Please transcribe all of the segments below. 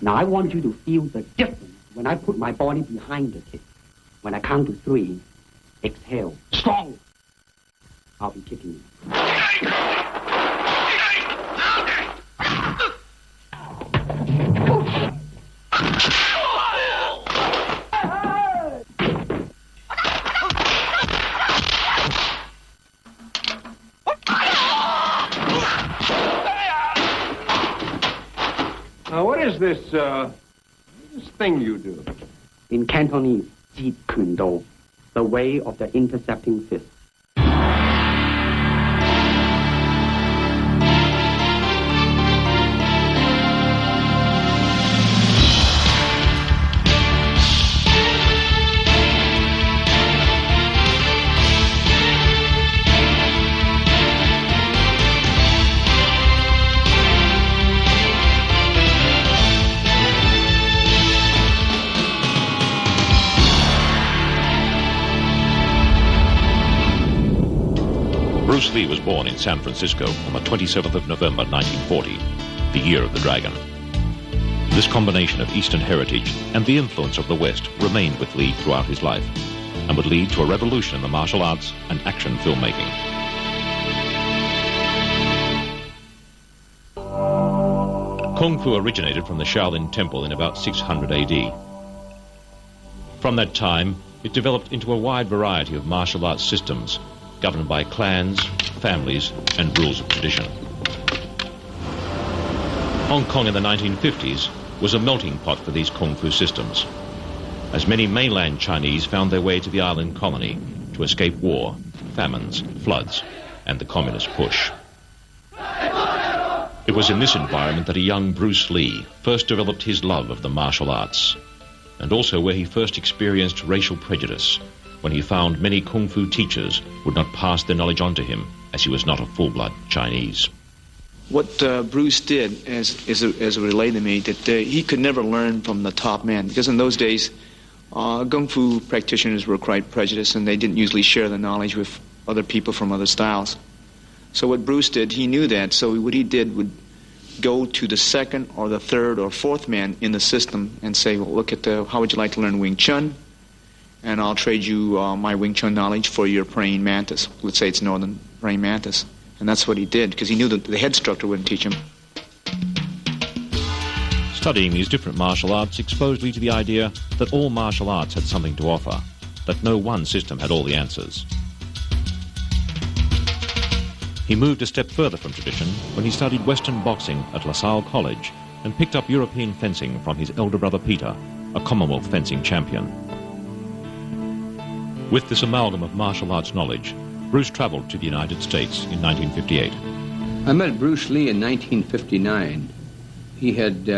Now, I want you to feel the difference when I put my body behind the kick. When I count to 3, exhale. Strong. I'll be kicking you. Now, what is this thing you do? In Cantonese, Jeet, Kune, the way of the intercepting fist. Bruce Lee was born in San Francisco on the 27th of November 1940, the year of the dragon. This combination of Eastern heritage and the influence of the West remained with Lee throughout his life and would lead to a revolution in the martial arts and action filmmaking. Kung Fu originated from the Shaolin Temple in about 600 AD. From that time, it developed into a wide variety of martial arts systems governed by clans, families, and rules of tradition. Hong Kong in the 1950s was a melting pot for these Kung Fu systems, as many mainland Chinese found their way to the island colony to escape war, famines, floods, and the communist push. It was in this environment that a young Bruce Lee first developed his love of the martial arts, and also where he first experienced racial prejudice, when he found many Kung Fu teachers would not pass their knowledge on to him, as he was not a full-blood Chinese. What Bruce did, as it relayed to me, that he could never learn from the top man, because in those days, Kung Fu practitioners were quite prejudiced, and they didn't usually share the knowledge with other people from other styles. So what Bruce did, he knew that, so what he did would go to the second or the third or fourth man in the system and say, well, look at how would you like to learn Wing Chun? And I'll trade you my Wing Chun knowledge for your praying mantis. Let's say it's northern praying mantis. And that's what he did, because he knew that the head instructor wouldn't teach him. Studying these different martial arts exposed Lee to the idea that all martial arts had something to offer, that no one system had all the answers. He moved a step further from tradition when he studied Western boxing at La Salle College and picked up European fencing from his elder brother Peter, a Commonwealth fencing champion. With this amalgam of martial arts knowledge, Bruce traveled to the United States in 1958. I met Bruce Lee in 1959. He had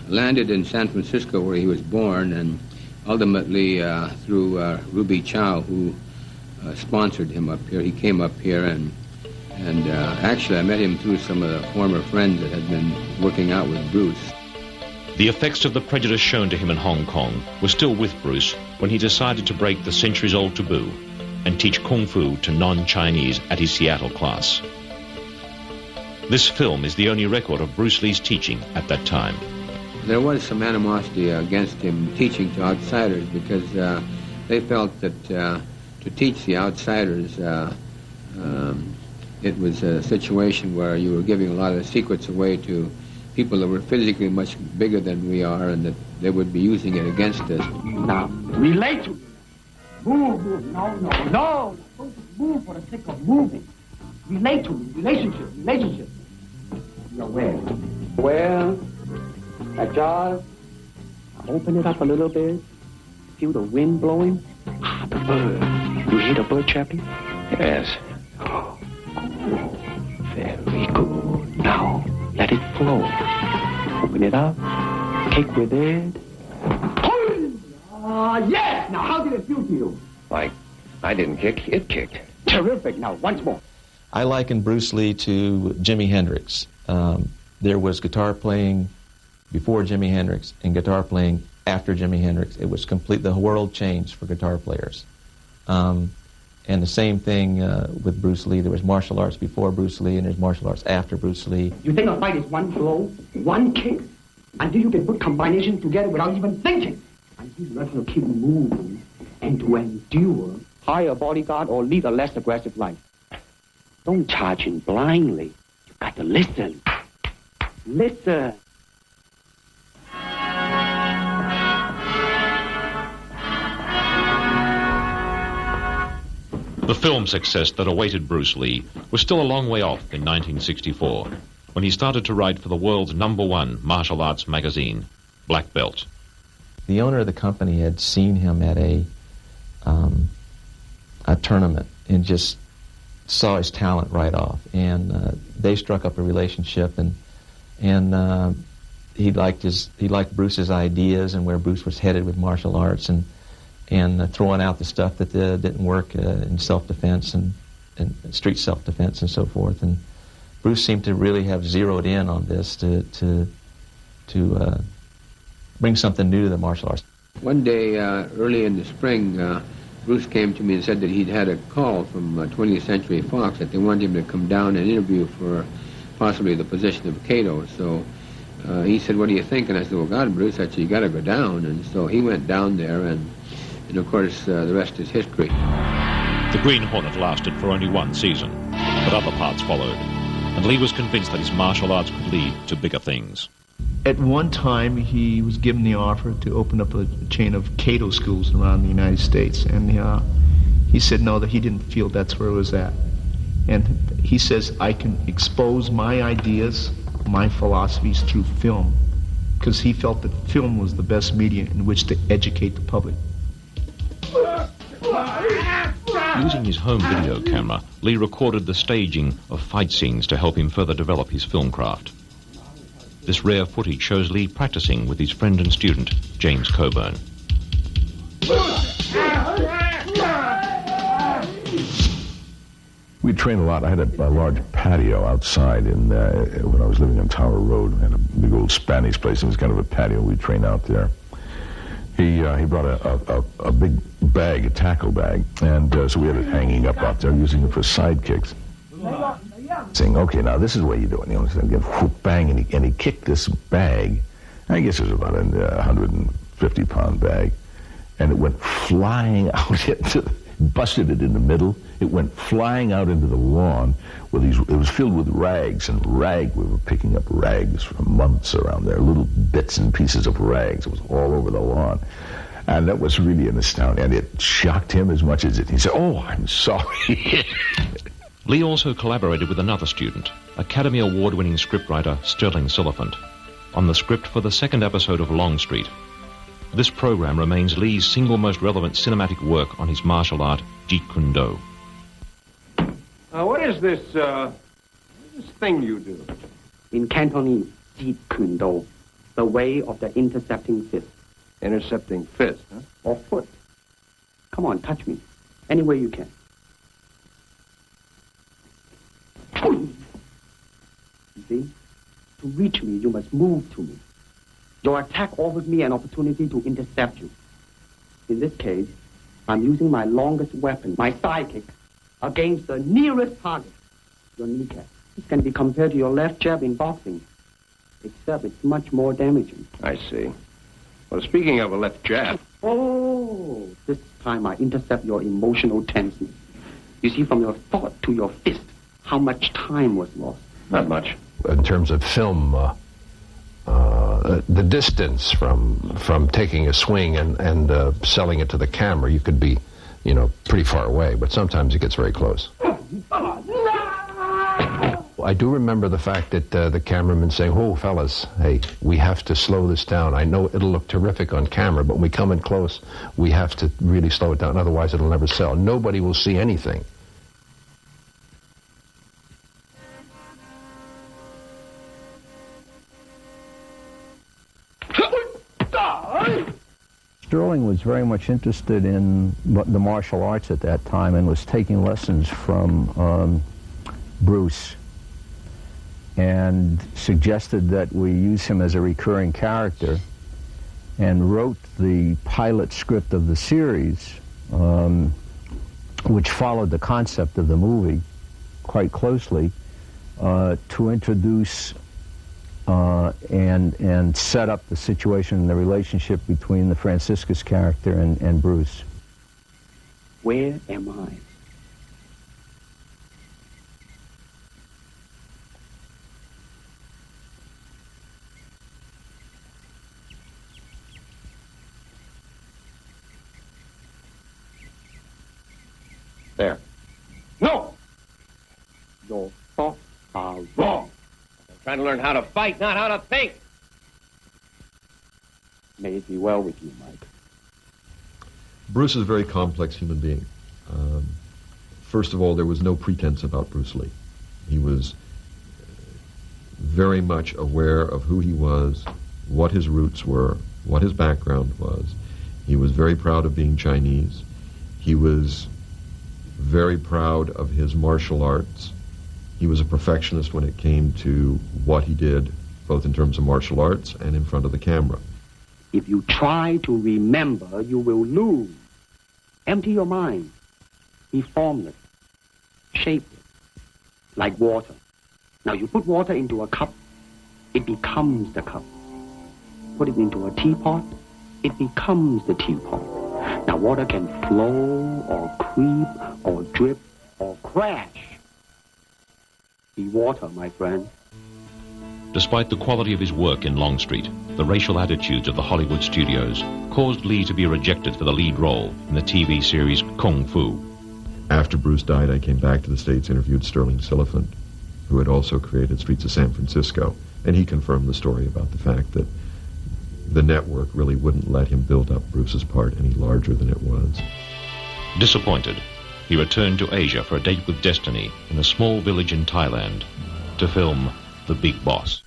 landed in San Francisco where he was born, and ultimately through Ruby Chow, who sponsored him up here. He came up here, and actually I met him through some of the former friends that had been working out with Bruce. The effects of the prejudice shown to him in Hong Kong were still with Bruce when he decided to break the centuries-old taboo and teach Kung Fu to non-Chinese at his Seattle class. This film is the only record of Bruce Lee's teaching at that time. There was some animosity against him teaching to outsiders because they felt that to teach the outsiders, it was a situation where you were giving a lot of the secrets away to people that were physically much bigger than we are, and that they would be using it against us. Now, relate to me. Move. No. Don't move for the sake of moving. Relate to me. Relationship. You're where? That jar. Open it up a little bit. Feel the wind blowing. The bird. You hear the bird chirping? Yes. Oh, very good. Now, let it flow. Open it up. Kick with it. Yes! Now, how did it feel to you? Like, I didn't kick, it kicked. Terrific. Now, once more. I liken Bruce Lee to Jimi Hendrix. There was guitar playing before Jimi Hendrix and guitar playing after Jimi Hendrix. It was complete. The world changed for guitar players. And the same thing with Bruce Lee. There was martial arts before Bruce Lee, and there's martial arts after Bruce Lee. You think a fight is one blow, one kick, until you can put combinations together without even thinking, until you learn how to keep moving and to endure. Hire a bodyguard or lead a less aggressive life. Don't charge in blindly. You got to listen. Listen. The film success that awaited Bruce Lee was still a long way off in 1964, when he started to write for the world's #1 martial arts magazine, Black Belt. The owner of the company had seen him at a tournament and just saw his talent right off, and they struck up a relationship, and he liked Bruce's ideas and where Bruce was headed with martial arts, and throwing out the stuff that didn't work in self-defense and street self-defense and so forth. And Bruce seemed to really have zeroed in on this to bring something new to the martial arts. One day, early in the spring, Bruce came to me and said that he'd had a call from 20th Century Fox that they wanted him to come down and interview for possibly the position of Kato. So he said, "What do you think?" And I said, "Well, God, Bruce," I said, "you got to go down." And so he went down there, and of course, the rest is history. The Green Hornet lasted for only one season, but other parts followed, and Lee was convinced that his martial arts could lead to bigger things. At one time, he was given the offer to open up a chain of Kato schools around the United States, and he said no, that he didn't feel that's where it was at. And he says, "I can expose my ideas, my philosophies through film," because he felt that film was the best medium in which to educate the public. Using his home video camera, Lee recorded the staging of fight scenes to help him further develop his film craft. This rare footage shows Lee practicing with his friend and student, James Coburn. We trained a lot. I had a large patio outside when I was living on Tower Road. I had a big old Spanish place. It was kind of a patio. We'd train out there. He brought a big bag, a tackle bag, and so we had it hanging up out there, using it for side kicks. Saying, "Okay, now this is the way you do it." You know, again, whoop, bang, and he kicked this bag. I guess it was about a 150-pound bag, and it went flying out busted it in the middle. It went flying out into the lawn. It was filled with rags, and we were picking up rags for months around there, little bits and pieces of rags. It was all over the lawn. And that was really an astounding, and it shocked him as much as it. He said, "Oh, I'm sorry." Lee also collaborated with another student, Academy Award-winning scriptwriter Sterling Silliphant, on the script for the second episode of Longstreet. This program remains Lee's single most relevant cinematic work on his martial art, Jeet Kune Do. What is this thing you do? In Cantonese, Jeet Kune Do, the way of the intercepting fist. Intercepting fist, huh? Or foot. Come on, touch me. Any way you can. You see? To reach me, you must move to me. Your attack offers me an opportunity to intercept you. In this case, I'm using my longest weapon, my sidekick, against the nearest target, your kneecap. This can be compared to your left jab in boxing, except it's much more damaging. I see. Well, speaking of a left jab... Oh, this time I intercept your emotional tenseness. You see, from your thought to your fist, how much time was lost. Not much. In terms of film, the distance from taking a swing and selling it to the camera, you could be, pretty far away, but sometimes it gets very close. I do remember the fact that the cameraman saying, "Oh, fellas, hey, we have to slow this down. I know it'll look terrific on camera, but when we come in close, we have to really slow it down, otherwise it'll never sell. Nobody will see anything." Sterling was very much interested in the martial arts at that time and was taking lessons from Bruce, and suggested that we use him as a recurring character, and wrote the pilot script of the series, which followed the concept of the movie quite closely, to introduce and set up the situation and the relationship between the Franciscus character and Bruce. Where am I? There. No! Your thoughts are wrong. I'm trying to learn how to fight, not how to think. May it be well with you, Mike. Bruce is a very complex human being. First of all, there was no pretense about Bruce Lee. He was very much aware of who he was, what his roots were, what his background was. He was very proud of being Chinese. He was very proud of his martial arts. He was a perfectionist when it came to what he did, both in terms of martial arts and in front of the camera. If you try to remember, you will lose. Empty your mind. Be formless, shapeless, like water. Now you put water into a cup, it becomes the cup. Put it into a teapot, it becomes the teapot. Now water can flow or creep or drip or crash. Be water, my friend. Despite the quality of his work in Longstreet, the racial attitudes of the Hollywood studios caused Lee to be rejected for the lead role in the TV series Kung Fu. After Bruce died, I came back to the States, interviewed Sterling Siliphant, who had also created Streets of San Francisco, and he confirmed the story about the fact that the network really wouldn't let him build up Bruce's part any larger than it was. Disappointed, he returned to Asia for a date with destiny in a small village in Thailand to film The Big Boss.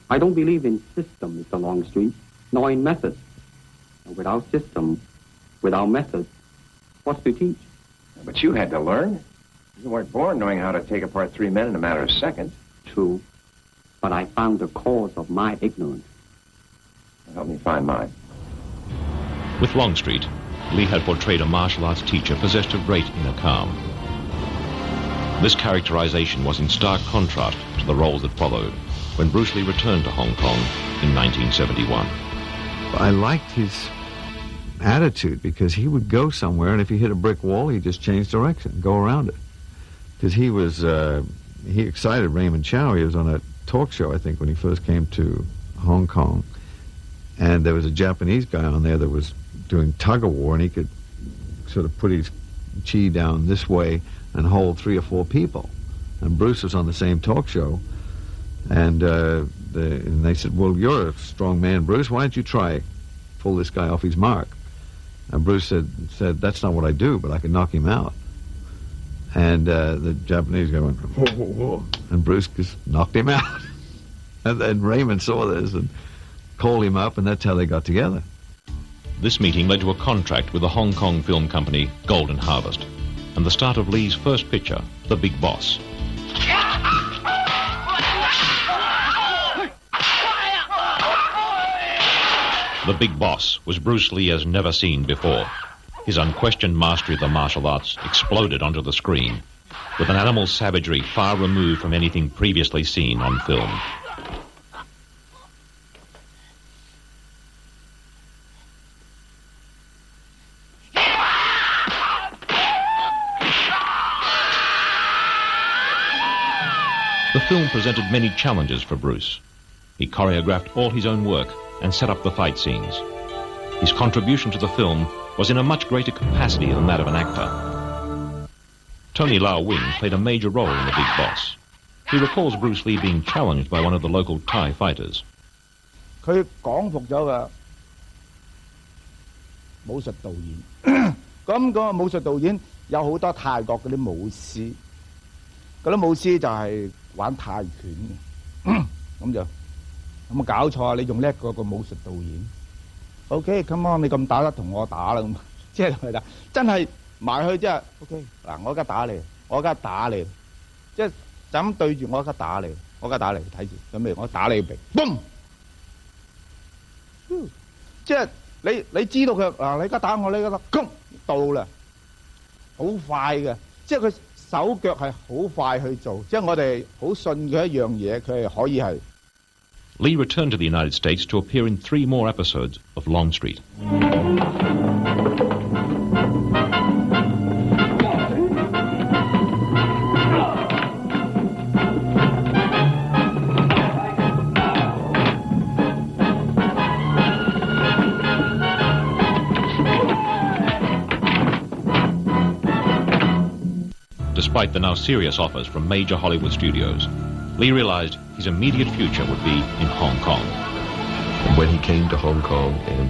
I don't believe in system, Mr. Longstreet, nor in method. And without system, without method, what's to teach? But you had to learn. You weren't born knowing how to take apart three men in a matter of seconds. True, but I found the cause of my ignorance. Help me find mine. With Longstreet, Lee had portrayed a martial arts teacher possessed of great inner calm. This characterization was in stark contrast to the role that followed when Bruce Lee returned to Hong Kong in 1971. I liked his attitude because he would go somewhere, and if he hit a brick wall, he'd just change direction, go around it. Because he excited Raymond Chow. He was on a talk show, I think, when he first came to Hong Kong. And there was a Japanese guy on there that was doing tug-of-war, and he could sort of put his chi down this way and hold 3 or 4 people. And Bruce was on the same talk show. And they said, well, you're a strong man, Bruce. Why don't you try pull this guy off his mark? And Bruce said, that's not what I do, but I can knock him out. And the Japanese guy went, whoa, whoa, whoa. And Bruce just knocked him out. And then Raymond saw this and called him up, and that's how they got together. This meeting led to a contract with the Hong Kong film company Golden Harvest and the start of Lee's first picture, The Big Boss. The Big Boss was Bruce Lee as never seen before. His unquestioned mastery of the martial arts exploded onto the screen, with an animal savagery far removed from anything previously seen on film. The film presented many challenges for Bruce. He choreographed all his own work and set up the fight scenes. His contribution to the film was in a much greater capacity than that of an actor. Tony Lau Wing played a major role in The Big Boss. He recalls Bruce Lee being challenged by one of the local Thai fighters. 佢講服咗個武術導演，咁個武術導演有好多泰國嗰啲武師，嗰啲武師就係玩泰拳嘅，咁就有冇搞錯啊？你仲叻過個武術導演 ？OK，come on， 你咁打得同我打啦，咁即係佢打，真係埋去即係 OK， 嗱，我而家打你，我而家打你，即係就咁對住我而家打你，我而家打你，睇住，準備我打你鼻，嘣！即係你知道佢嗱，你而家打我，你而家攻到啦，好快嘅，即係佢手腳係好快去做，即係我哋好信佢一樣嘢，佢係可以係 Lee returned to the United States to appear in 3 more episodes of Longstreet. Despite the now serious offers from major Hollywood studios, Lee realized his immediate future would be in Hong Kong. And when he came to Hong Kong and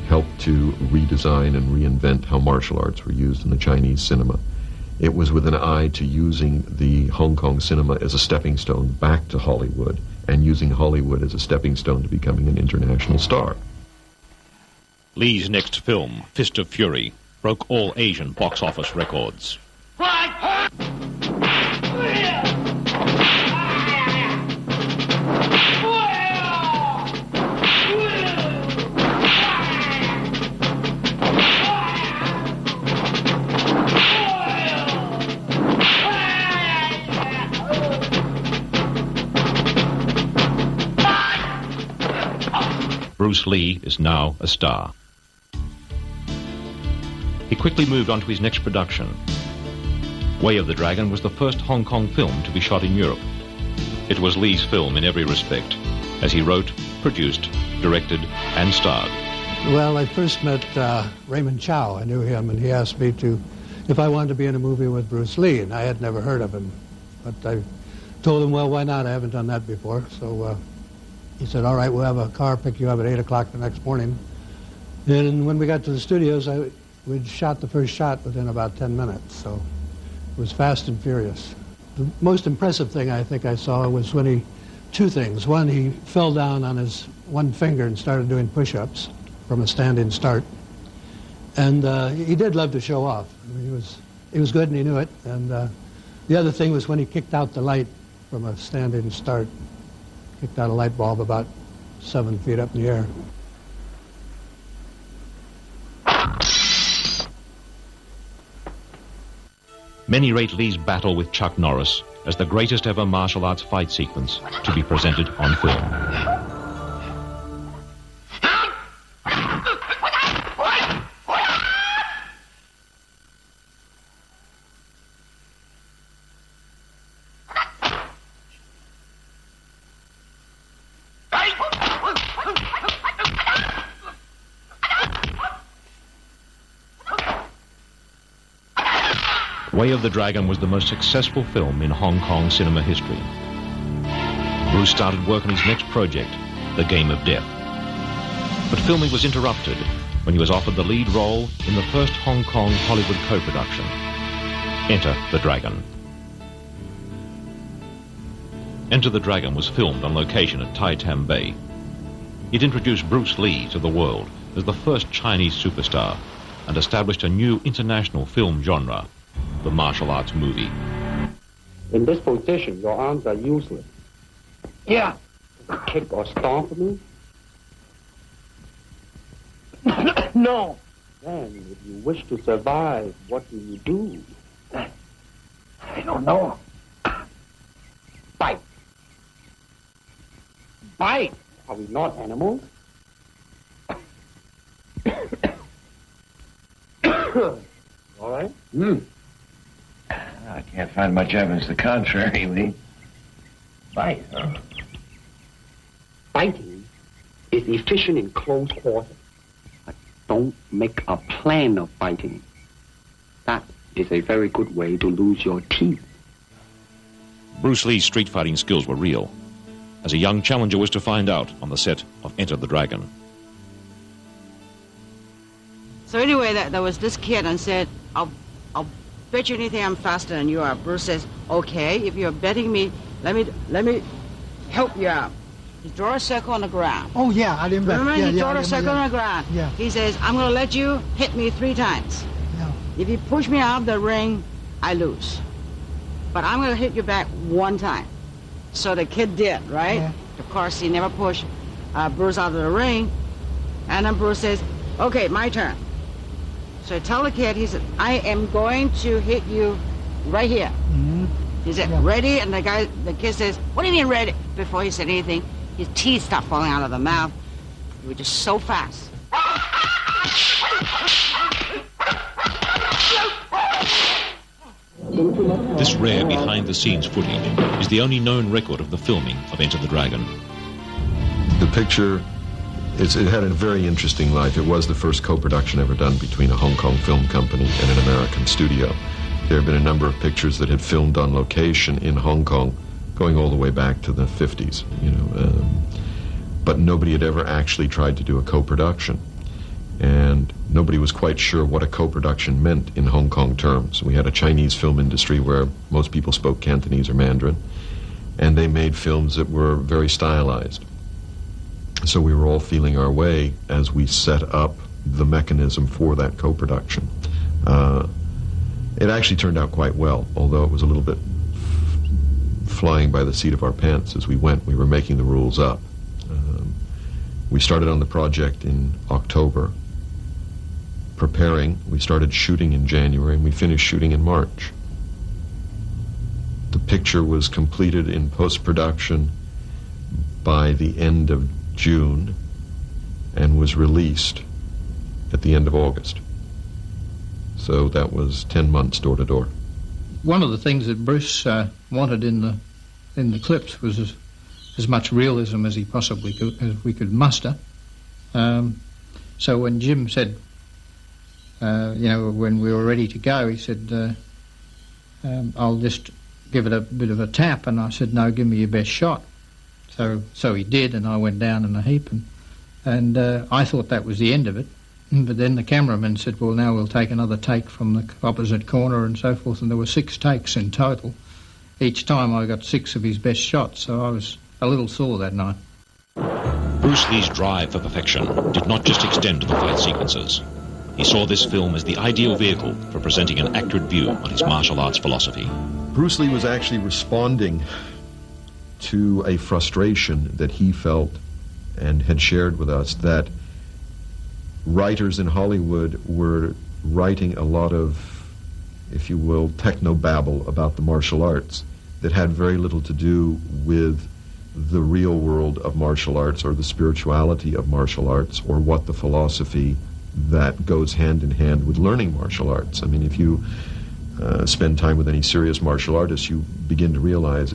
helped to redesign and reinvent how martial arts were used in the Chinese cinema, it was with an eye to using the Hong Kong cinema as a stepping stone back to Hollywood, and using Hollywood as a stepping stone to becoming an international star. Lee's next film, Fist of Fury, broke all Asian box office records. Bruce Lee is now a star. He quickly moved on to his next production. Way of the Dragon was the first Hong Kong film to be shot in Europe. It was Lee's film in every respect, as he wrote, produced, directed, and starred. Well, I first met Raymond Chow. I knew him, and he asked me if I wanted to be in a movie with Bruce Lee, and I had never heard of him. But I told him, well, why not? I haven't done that before. So he said, all right, we'll have a car pick you up at 8 o'clock the next morning. And when we got to the studios, we'd shot the first shot within about 10 minutes, so it was fast and furious. The most impressive thing I think I saw was when two things. One, he fell down on his one finger and started doing push-ups from a standing start. And he did love to show off. I mean, he was good and he knew it. And the other thing was when he kicked out the light from a standing start. Kicked out a light bulb about 7 feet up in the air. Many rate Lee's battle with Chuck Norris as the greatest ever martial arts fight sequence to be presented on film. Way of the Dragon was the most successful film in Hong Kong cinema history. Bruce started work on his next project, The Game of Death. But filming was interrupted when he was offered the lead role in the first Hong Kong Hollywood co-production, Enter the Dragon. Enter the Dragon was filmed on location at Tai Tam Bay. It introduced Bruce Lee to the world as the first Chinese superstar and established a new international film genre, the martial arts movie. In this position, your arms are useless. Yeah. Kick or stomp me? No. Then, if you wish to survive, what do you do? I don't know. Bite. Bite? Are we not animals? All right? I can't find much evidence to the contrary, Lee. Bite, huh? Fighting is efficient in close quarters. But don't make a plan of fighting. That is a very good way to lose your teeth. Bruce Lee's street fighting skills were real, as a young challenger was to find out on the set of Enter the Dragon. So anyway, there was this kid and said, I'll bet you anything I'm faster than you are. Bruce says, okay, if you're betting me, let me help you out. He drew a circle on the ground. Oh, yeah, I remember. Remember, he drew a circle on the ground. Yeah. He says, I'm going to let you hit me 3 times. Yeah. If you push me out of the ring, I lose. But I'm going to hit you back 1 time. So the kid did, right? Yeah. Of course, he never pushed Bruce out of the ring. And then Bruce says, okay, my turn. So I tell the kid, he said, I am going to hit you right here. Mm-hmm. He said, ready? And the kid says, what do you mean ready? Before he said anything, his teeth start falling out of the mouth. He was just so fast. This rare behind-the-scenes footage is the only known record of the filming of Enter the Dragon. The picture, it had a very interesting life. It was the first co-production ever done between a Hong Kong film company and an American studio. There have been a number of pictures that had filmed on location in Hong Kong, going all the way back to the 50s, but nobody had ever actually tried to do a co-production. And nobody was quite sure what a co-production meant in Hong Kong terms. We had a Chinese film industry where most people spoke Cantonese or Mandarin, and they made films that were very stylized. So we were all feeling our way as we set up the mechanism for that co-production. It actually turned out quite well, although it was a little bit flying by the seat of our pants as we went. We were making the rules up. We started on the project in October. We started shooting in January, and we finished shooting in March. The picture was completed in post-production by the end of June and was released at the end of August. So that was 10 months door to door. One of the things that Bruce wanted in the clips was as much realism as he possibly could, as we could muster. So when Jim said, when we were ready to go, he said, I'll just give it a bit of a tap, and I said, no, give me your best shot. So he did, and I went down in a heap, and I thought that was the end of it. But then the cameraman said, well, now we'll take another take from the opposite corner and so forth, and there were 6 takes in total. Each time I got 6 of his best shots, so I was a little sore that night. Bruce Lee's drive for perfection did not just extend to the fight sequences. He saw this film as the ideal vehicle for presenting an accurate view on his martial arts philosophy. Bruce Lee was actually responding to a frustration that he felt and had shared with us, that writers in Hollywood were writing a lot of, if you will, techno-babble about the martial arts that had very little to do with the real world of martial arts or the spirituality of martial arts or what the philosophy that goes hand in hand with learning martial arts. I mean, if you spend time with any serious martial artist, you begin to realize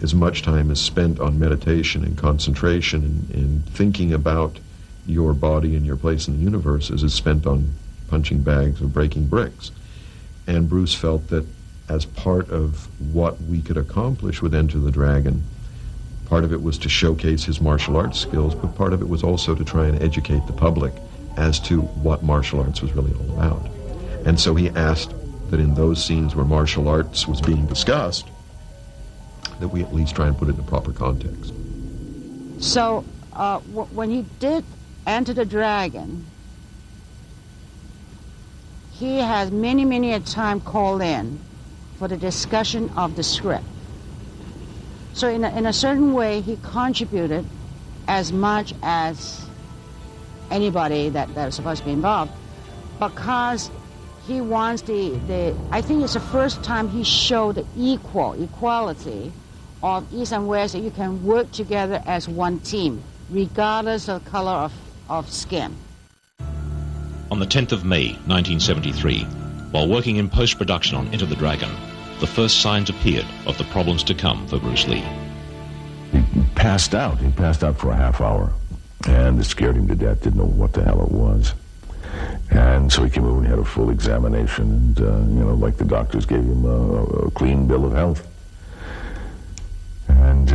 as much time is spent on meditation and concentration and thinking about your body and your place in the universe as is spent on punching bags or breaking bricks. And Bruce felt that as part of what we could accomplish with Enter the Dragon, part of it was to showcase his martial arts skills, but part of it was also to try and educate the public as to what martial arts was really all about. And so he asked that in those scenes where martial arts was being discussed, that we at least try and put it in the proper context. So when he did Enter the Dragon, he has many a time called in for the discussion of the script. So in a certain way, he contributed as much as anybody that was supposed to be involved, because he wants I think it's the first time he showed the equality of East and West, that you can work together as one team, regardless of the color of skin. On the 10th of May, 1973, while working in post-production on Enter the Dragon, the first signs appeared of the problems to come for Bruce Lee. He passed out. He passed out for a half hour, and it scared him to death. Didn't know what the hell it was. And so he came over and had a full examination, and, like the doctors gave him a clean bill of health. And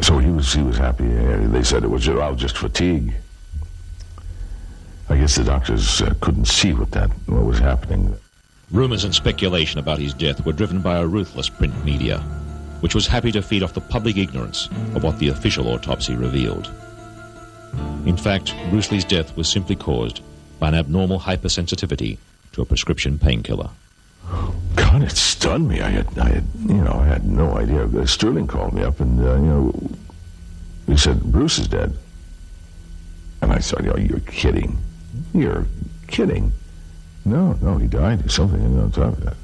so he was happy. They said it was just fatigue. I guess the doctors couldn't see what was happening. Rumors and speculation about his death were driven by a ruthless print media, which was happy to feed off the public ignorance of what the official autopsy revealed. In fact, Bruce Lee's death was simply caused by an abnormal hypersensitivity to a prescription painkiller. God, it stunned me. I had no idea. Sterling called me up, and he said, Bruce is dead. And I said, you're kidding. You're kidding. No, he died. There's something on top of that.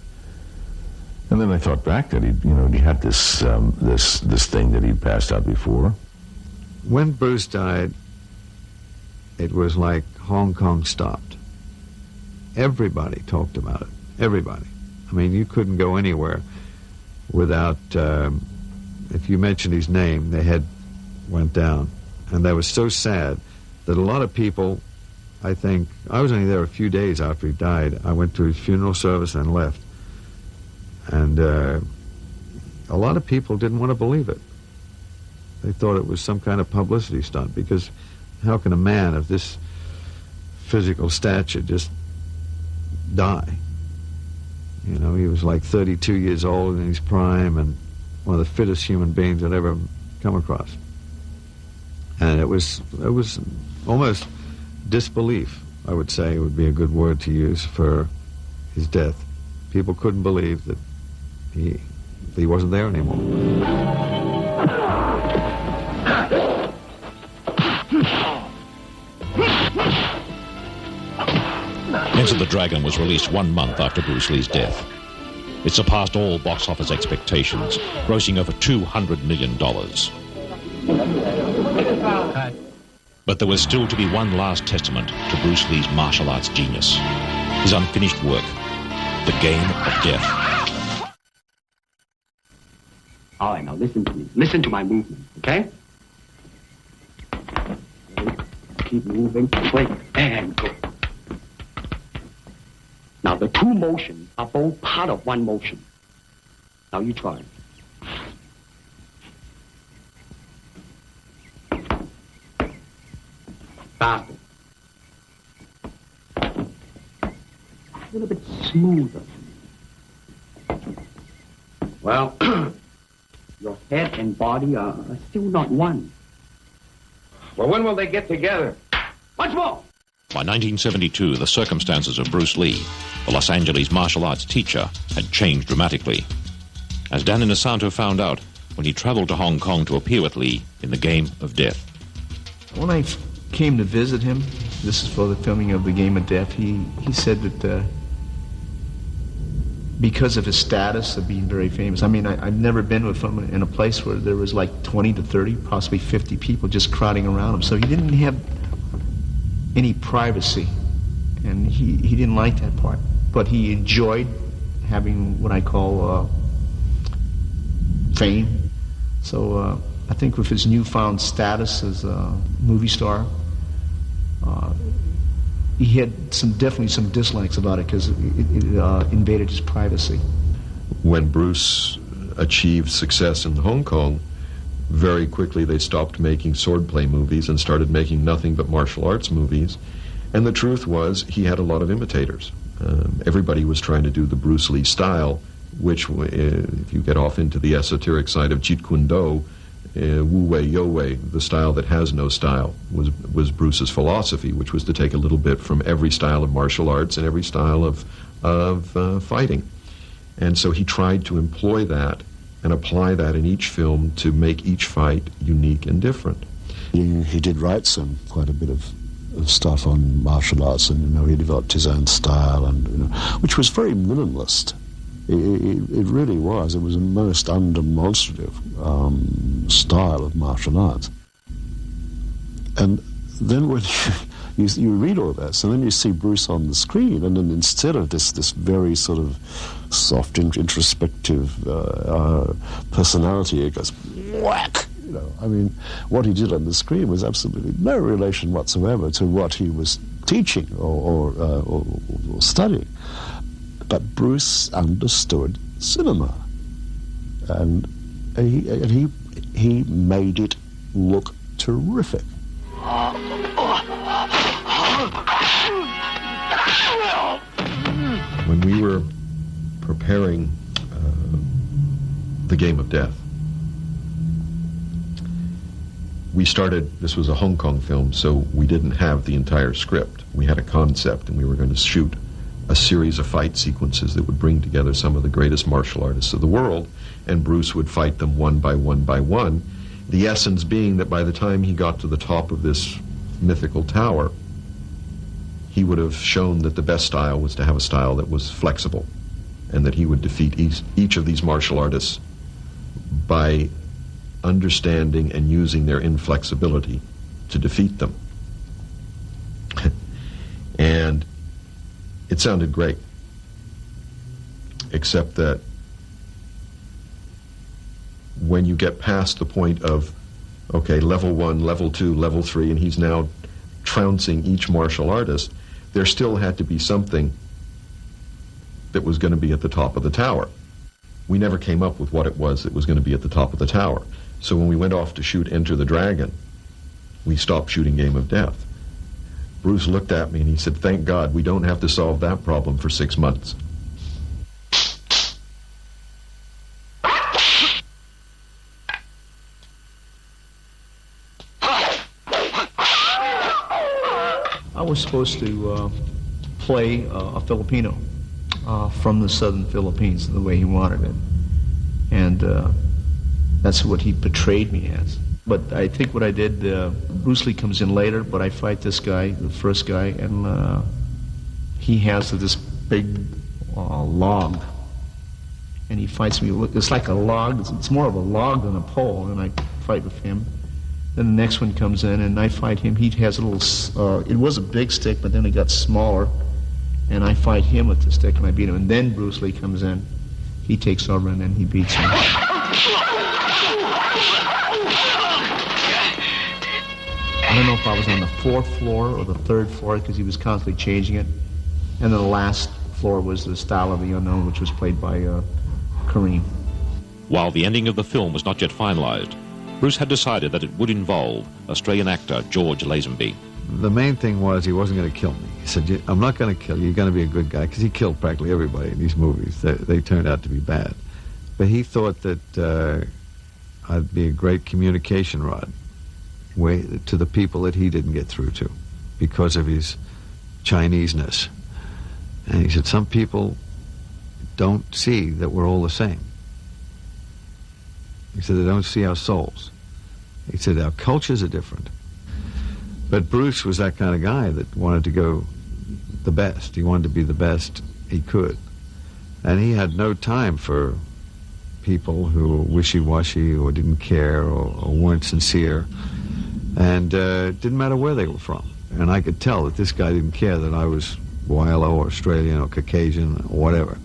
And then I thought back that he had this this thing that he'd passed out before. When Bruce died, it was like Hong Kong stopped. Everybody talked about it. Everybody. I mean, you couldn't go anywhere without, if you mentioned his name, the head went down. And that was so sad that a lot of people, I think, I was only there a few days after he died. I went to his funeral service and left. And a lot of people didn't want to believe it. They thought it was some kind of publicity stunt, because how can a man of this physical stature just die? You know, he was like 32 years old in his prime and one of the fittest human beings I'd ever come across. And it was almost disbelief, I would say, would be a good word to use for his death. People couldn't believe that he wasn't there anymore. Enter the Dragon was released 1 month after Bruce Lee's death. It surpassed all box office expectations, grossing over $200 million. But there was still to be one last testament to Bruce Lee's martial arts genius, his unfinished work, The Game of Death. All right, now listen to me. Listen to my movement, okay? Keep moving, wait, and go. Now, the two motions are both part of one motion. Now, you try. Faster. A little bit smoother. Well, your head and body are still not one. Well, when will they get together? Once more! By 1972, the circumstances of Bruce Lee, the Los Angeles martial arts teacher, had changed dramatically. As Dan Inosanto found out when he traveled to Hong Kong to appear with Lee in The Game of Death. When I came to visit him, this is for the filming of The Game of Death, he said that because of his status of being very famous, I mean, I've never been with him in a place where there was like 20 to 30, possibly 50 people just crowding around him. So he didn't have any privacy, and he didn't like that part. But he enjoyed having what I call fame. So I think with his newfound status as a movie star, he had definitely some dislikes about it because it invaded his privacy. When Bruce achieved success in Hong Kong, very quickly they stopped making swordplay movies and started making nothing but martial arts movies. And the truth was, he had a lot of imitators. Everybody was trying to do the Bruce Lee style, which, if you get off into the esoteric side of Jeet Kune Do, Wu Wei Yo Wei, the style that has no style, was Bruce's philosophy, which was to take a little bit from every style of martial arts and every style of fighting. And so he tried to employ that and apply that in each film to make each fight unique and different. He did write quite a bit of stuff on martial arts, and he developed his own style, and which was very minimalist. It really was. It was a most undemonstrative style of martial arts. And then when you read all this, and then you see Bruce on the screen, and then instead of this very sort of soft, introspective personality, it goes whack. I mean, what he did on the screen was absolutely no relation whatsoever to what he was teaching or studying. But Bruce understood cinema, and he made it look terrific. When we were preparing The Game of Death, we started, this was a Hong Kong film, so we didn't have the entire script. We had a concept, and we were going to shoot a series of fight sequences that would bring together some of the greatest martial artists of the world, and Bruce would fight them one by one by one. The essence being that by the time he got to the top of this mythical tower, he would have shown that the best style was to have a style that was flexible and that he would defeat each of these martial artists by understanding and using their inflexibility to defeat them. And it sounded great, except that when you get past the point of, okay, level 1, level 2, level 3, and he's now trouncing each martial artist, there still had to be something that was going to be at the top of the tower. We never came up with what it was that was going to be at the top of the tower. So when we went off to shoot Enter the Dragon, we stopped shooting Game of Death. Bruce looked at me and he said, "Thank God we don't have to solve that problem for 6 months." I was supposed to play a Filipino from the southern Philippines the way he wanted it. And that's what he portrayed me as. But I think what I did, Bruce Lee comes in later, but I fight this guy, the first guy, and he has this big log. And he fights me. It's like a log. It's more of a log than a pole, and I fight with him. Then the next one comes in, and I fight him. He has a little, it was a big stick, but then it got smaller. And I fight him with the stick, and I beat him. And then Bruce Lee comes in. He takes over, and then he beats him. I don't know if I was on the 4th floor or the 3rd floor, because he was constantly changing it. And then the last floor was the Style of the Unknown, which was played by Kareem. While the ending of the film was not yet finalized, Bruce had decided that it would involve Australian actor George Lazenby. The main thing was he wasn't going to kill me. He said, "I'm not going to kill you. You're going to be a good guy," because he killed practically everybody in these movies. They turned out to be bad. But he thought that I'd be a great communication rod to the people that he didn't get through to because of his Chinese-ness. And he said, some people don't see that we're all the same. He said, they don't see our souls. He said, our cultures are different. But Bruce was that kind of guy that wanted to go the best. He wanted to be the best he could. And he had no time for people who were wishy-washy or didn't care or weren't sincere. And it didn't matter where they were from. And I could tell that this guy didn't care that I was Wilo or Australian or Caucasian or whatever.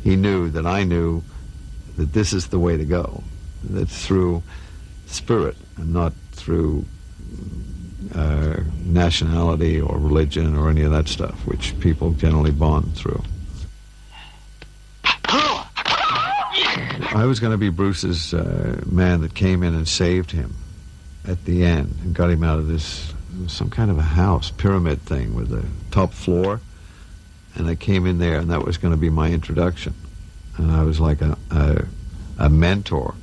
He knew that I knew that this is the way to go. That's through spirit and not through nationality or religion or any of that stuff, which people generally bond through. I was going to be Bruce's man that came in and saved him at the end and got him out of this, some kind of a house, pyramid thing with a top floor. And I came in there, and that was going to be my introduction. And I was like a mentor.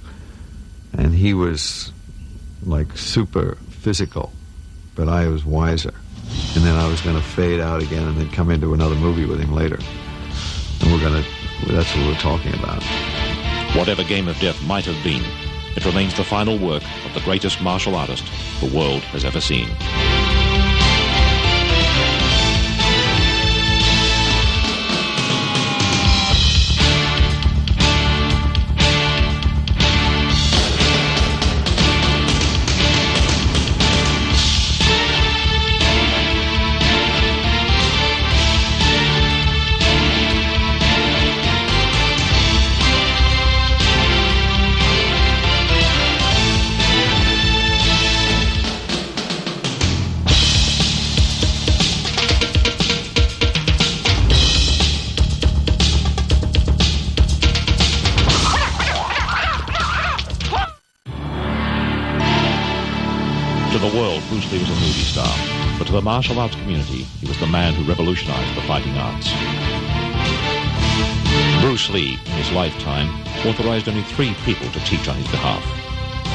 And he was like super physical, but I was wiser. And then I was going to fade out again and then come into another movie with him later. And that's what we're talking about. Whatever Game of Death might have been, it remains the final work of the greatest martial artist the world has ever seen. To the world, Bruce Lee was a movie star, but to the martial arts community, he was the man who revolutionized the fighting arts. Bruce Lee, in his lifetime, authorized only 3 people to teach on his behalf: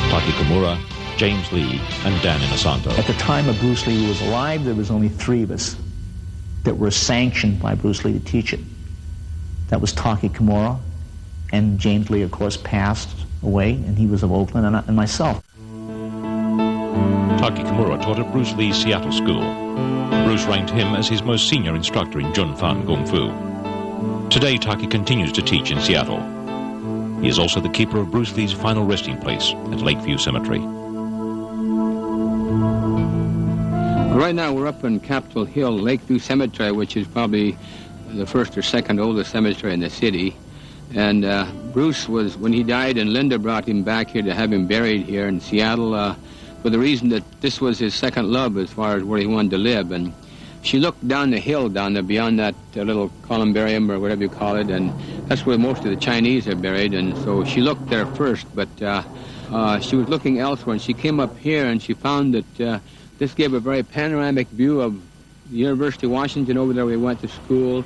Taki Kimura, James Lee, and Dan Inosanto. At the time of Bruce Lee was alive, there was only 3 of us that were sanctioned by Bruce Lee to teach it. That was Taki Kimura, and James Lee, of course, passed away, and he was of Oakland, and myself. Taki Kimura taught at Bruce Lee's Seattle school. Bruce ranked him as his most senior instructor in Jun Fan Kung Fu. Today, Taki continues to teach in Seattle. He is also the keeper of Bruce Lee's final resting place at Lakeview Cemetery. Right now we're up on Capitol Hill, Lakeview Cemetery, which is probably the first or second oldest cemetery in the city. And Bruce was, when he died, and Linda brought him back here to have him buried here in Seattle for the reason that this was his second love as far as where he wanted to live. And she looked down the hill down there beyond that little columbarium or whatever you call it, and that's where most of the Chinese are buried. And so she looked there first, but she was looking elsewhere, and she came up here and she found that this gave a very panoramic view of the University of Washington over there where we went to school,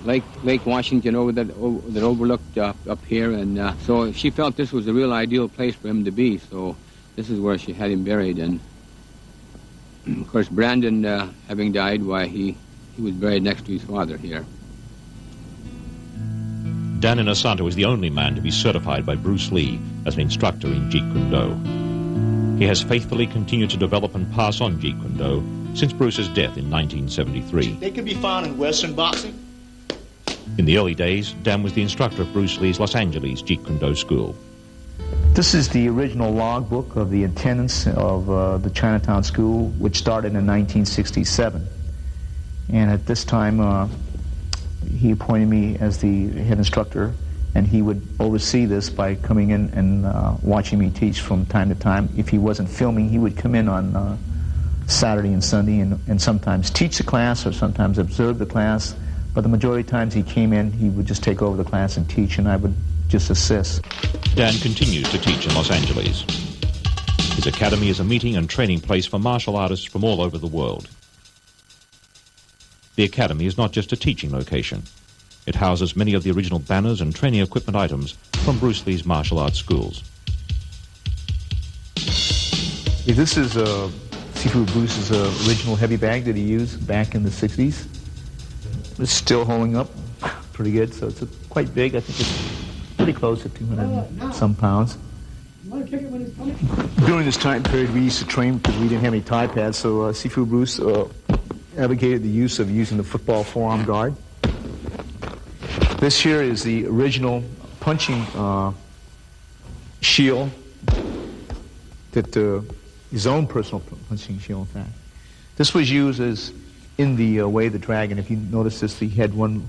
Lake Washington over that overlooked up here, and so she felt this was a real ideal place for him to be. So this is where she had him buried. And of course, Brandon, having died, why he was buried next to his father here. Dan Inosanto was the only man to be certified by Bruce Lee as an instructor in Jeet Kune Do. He has faithfully continued to develop and pass on Jeet Kune Do since Bruce's death in 1973. They can be found in Western boxing. In the early days, Dan was the instructor of Bruce Lee's Los Angeles Jeet Kune Do school. This is the original logbook of the attendance of the Chinatown School, which started in 1967. And at this time, he appointed me as the head instructor, and he would oversee this by coming in and watching me teach from time to time. If he wasn't filming, he would come in on Saturday and Sunday and sometimes teach the class or sometimes observe the class. But the majority of times he came in, he would just take over the class and teach, and I would just assist. Dan continues to teach in Los Angeles. His academy is a meeting and training place for martial artists from all over the world. The academy is not just a teaching location. It houses many of the original banners and training equipment items from Bruce Lee's martial arts schools. This is Sifu Bruce's original heavy bag that he used back in the 60s. It's still holding up pretty good, so it's quite big. I think it's pretty close to 200 some pounds. During this time period, we used to train because we didn't have any Thai pads, so Sifu Bruce advocated the use of using the football forearm guard. This here is the original punching shield, that his own personal punching shield, in fact. This was used as in the Way of the Dragon. If you notice this, he had one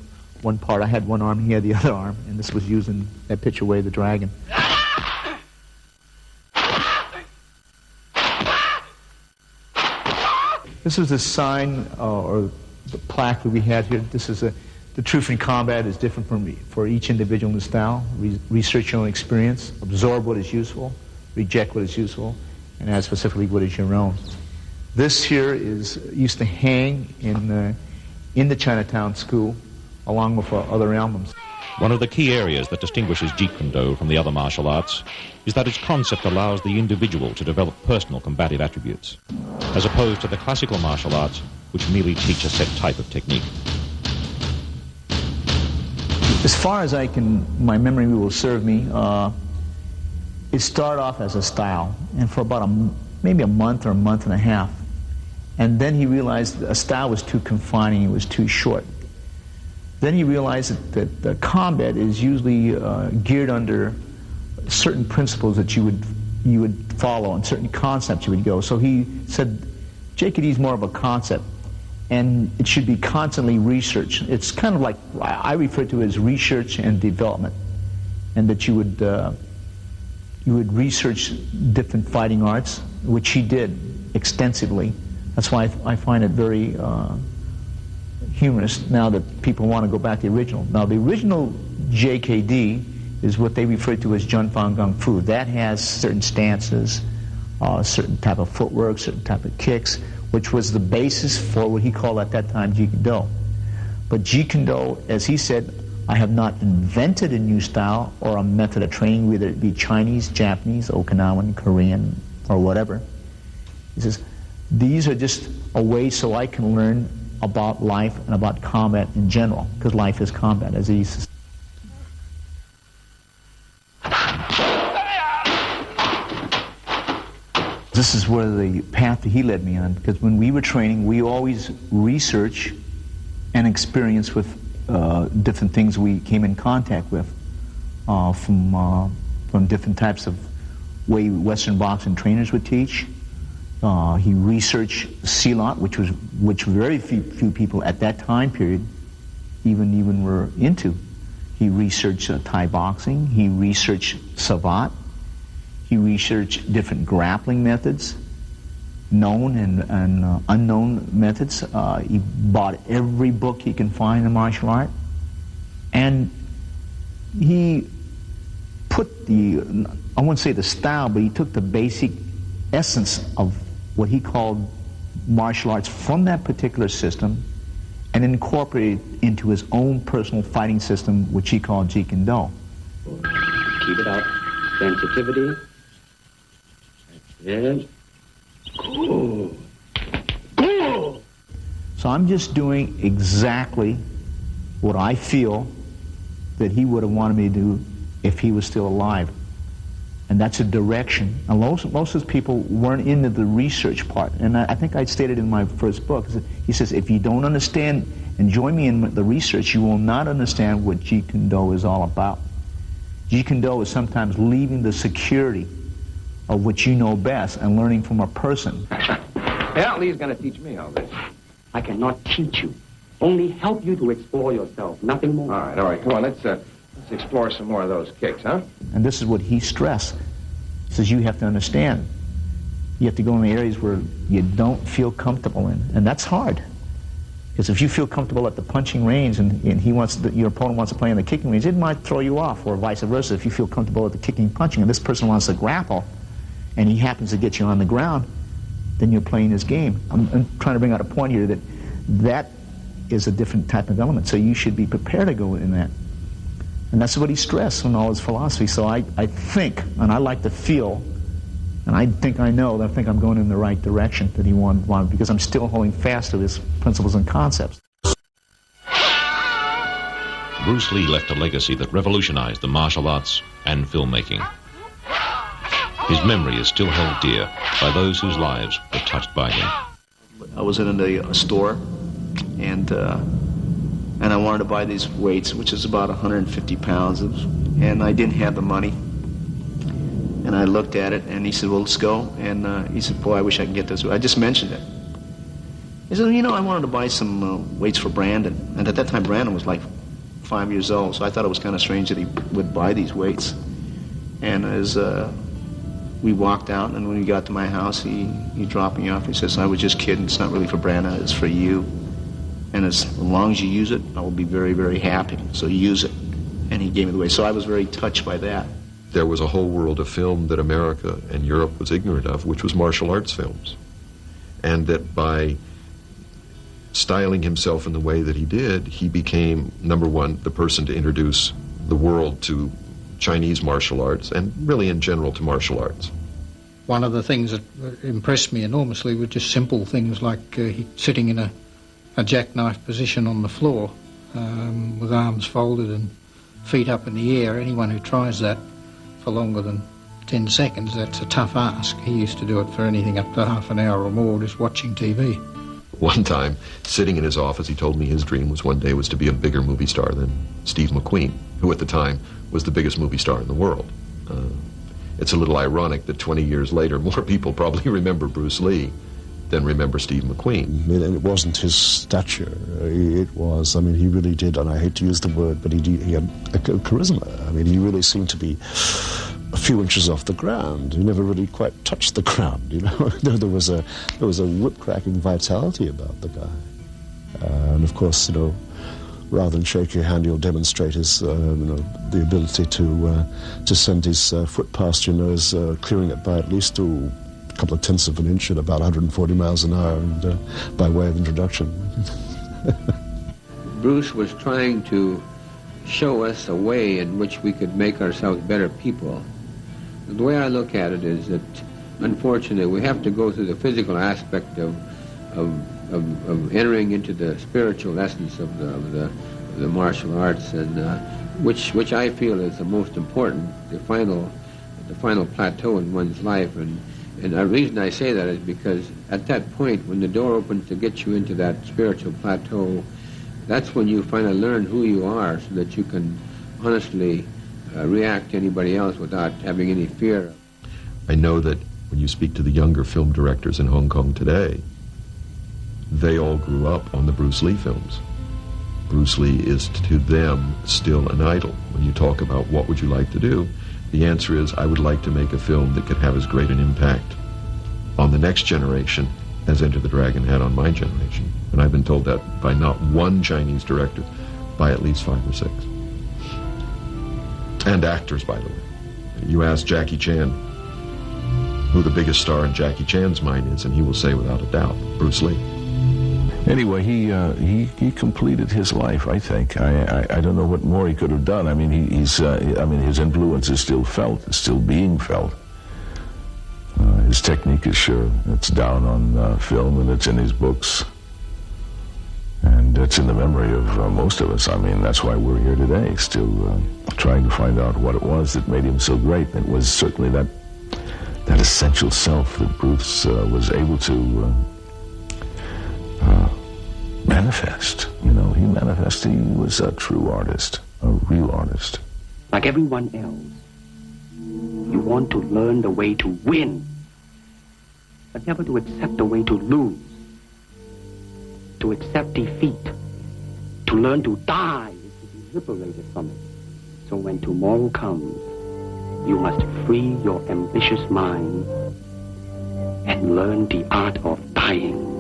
part. I had one arm, he had the other arm, and this was used in that picture, Way of the Dragon. This is the sign or the plaque that we had here. This is the truth in combat is different for each individual in the style. Research your own experience, absorb what is useful, reject what is useful, and add specifically what is your own. This here is used to hang in the Chinatown School along with other emblems. One of the key areas that distinguishes Jeet Kune Do from the other martial arts is that its concept allows the individual to develop personal combative attributes, as opposed to the classical martial arts, which merely teach a set type of technique. As far as my memory will serve me, it started off as a style, and for about maybe a month or a month and a half. And then he realized a style was too confining, it was too short. Then he realized that the combat is usually geared under certain principles that you would follow and certain concepts you would go. So he said, JKD is more of a concept, and it should be constantly researched. It's kind of like, I refer to it as research and development, and that you would research different fighting arts, which he did extensively. That's why I find it very humorous now that people want to go back to the original. Now, the original JKD is what they refer to as Jun Fan Gung Fu. That has certain stances, certain type of footwork, certain type of kicks, which was the basis for what he called at that time Jeet Kune Do. But Jeet Kune Do, as he said, I have not invented a new style or a method of training, whether it be Chinese, Japanese, Okinawan, Korean, or whatever. He says, these are just a way so I can learn about life and about combat in general, because life is combat, as he used to say. This is where the path that he led me on, because when we were training, we always research and experience with different things we came in contact with from different types of way Western boxing trainers would teach. He researched Silat, which very few people at that time period even were into. He researched Thai boxing. He researched Savat. He researched different grappling methods, known and unknown methods. He bought every book he can find in martial art, and he put the, I won't say the style, but he took the basic essence of what he called martial arts from that particular system and incorporated it into his own personal fighting system, which he called Jeet Kune Do. Keep it up. Sensitivity. That's it. Good. Good. So I'm just doing exactly what I feel that he would have wanted me to do if he was still alive. And that's a direction. And most of his people weren't into the research part. And I think I stated in my first book, he says, if you don't understand and join me in the research, you will not understand what Jeet Kune Do is all about. Jeet Kune Do is sometimes leaving the security of what you know best and learning from a person. Yeah, Lee's going to teach me all this. I cannot teach you. Only help you to explore yourself. Nothing more. All right. Come on. Let's explore some more of those kicks, huh? And this is what he stressed. He says you have to understand. You have to go in the areas where you don't feel comfortable in. And that's hard. Because if you feel comfortable at the punching range and your opponent wants to play in the kicking range, it might throw you off, or vice versa. If you feel comfortable at the kicking punching and this person wants to grapple and he happens to get you on the ground, then you're playing his game. I'm trying to bring out a point here that is a different type of element. So you should be prepared to go in that. And that's what he stressed in all his philosophy. So I think, and I like to feel, and I think I know, that I think I'm going in the right direction that he wanted, because I'm still holding fast to his principles and concepts. Bruce Lee left a legacy that revolutionized the martial arts and filmmaking. His memory is still held dear by those whose lives were touched by him. I was in a store, and I wanted to buy these weights, which is about 150 pounds, and I didn't have the money. And I looked at it, and he said, well, let's go. And he said, boy, I wish I could get this. I just mentioned it. He said, I wanted to buy some weights for Brandon. And at that time, Brandon was like 5 years old, so I thought it was kind of strange that he would buy these weights. And as we walked out, and when we got to my house, he dropped me off. He says, I was just kidding. It's not really for Brandon. It's for you. And as long as you use it, I will be very, very happy. So use it. And he gave me the weight. So I was very touched by that. There was a whole world of film that America and Europe was ignorant of, which was martial arts films. And that by styling himself in the way that he did, he became, number one, the person to introduce the world to Chinese martial arts, and really in general to martial arts. One of the things that impressed me enormously were just simple things like sitting in a jackknife position on the floor with arms folded and feet up in the air. Anyone who tries that for longer than 10 seconds, that's a tough ask. He used to do it for anything up to half an hour or more, just watching TV. One time, sitting in his office, he told me his dream was one day was to be a bigger movie star than Steve McQueen, who at the time was the biggest movie star in the world. It's a little ironic that 20 years later, more people probably remember Bruce Lee than remember Steve McQueen. It wasn't his stature. It was, he really did, and I hate to use the word, but he had a charisma. He really seemed to be a few inches off the ground. He never really quite touched the ground, There was a whip-cracking vitality about the guy. And of course, rather than shake your hand, you'll demonstrate his, the ability to send his foot past your nose, clearing it by at least a couple of tenths of an inch at about 140 miles an hour, and by way of introduction. Bruce was trying to show us a way in which we could make ourselves better people. The way I look at it is that, unfortunately, we have to go through the physical aspect of entering into the spiritual essence of the martial arts, and which I feel is the most important, the final plateau in one's life. And the reason I say that is because at that point, when the door opens to get you into that spiritual plateau, That's when you finally learn who you are so that you can honestly react to anybody else without having any fear. I know that when you speak to the younger film directors in Hong Kong today, they all grew up on the Bruce Lee films. Bruce Lee is to them still an idol. When you talk about what would you like to do, the answer is I would like to make a film that could have as great an impact on the next generation as Enter the Dragon had on my generation. And I've been told that by not one Chinese director, by at least 5 or 6. And actors, by the way. You ask Jackie Chan who the biggest star in Jackie Chan's mind is, and he will say without a doubt, Bruce Lee. Anyway, he completed his life, I think. I don't know what more he could have done. I mean, his influence is still felt, it's still being felt. His technique is sure. It's down on film, and it's in his books. And it's in the memory of most of us. I mean, that's why we're here today, still trying to find out what it was that made him so great. It was certainly that essential self that Bruce was able to manifest. You know, he manifested. He was a true artist, a real artist. Like everyone else, you want to learn the way to win, but never to accept the way to lose, to accept defeat, to learn to die is to be liberated from it. So when tomorrow comes, you must free your ambitious mind and learn the art of dying.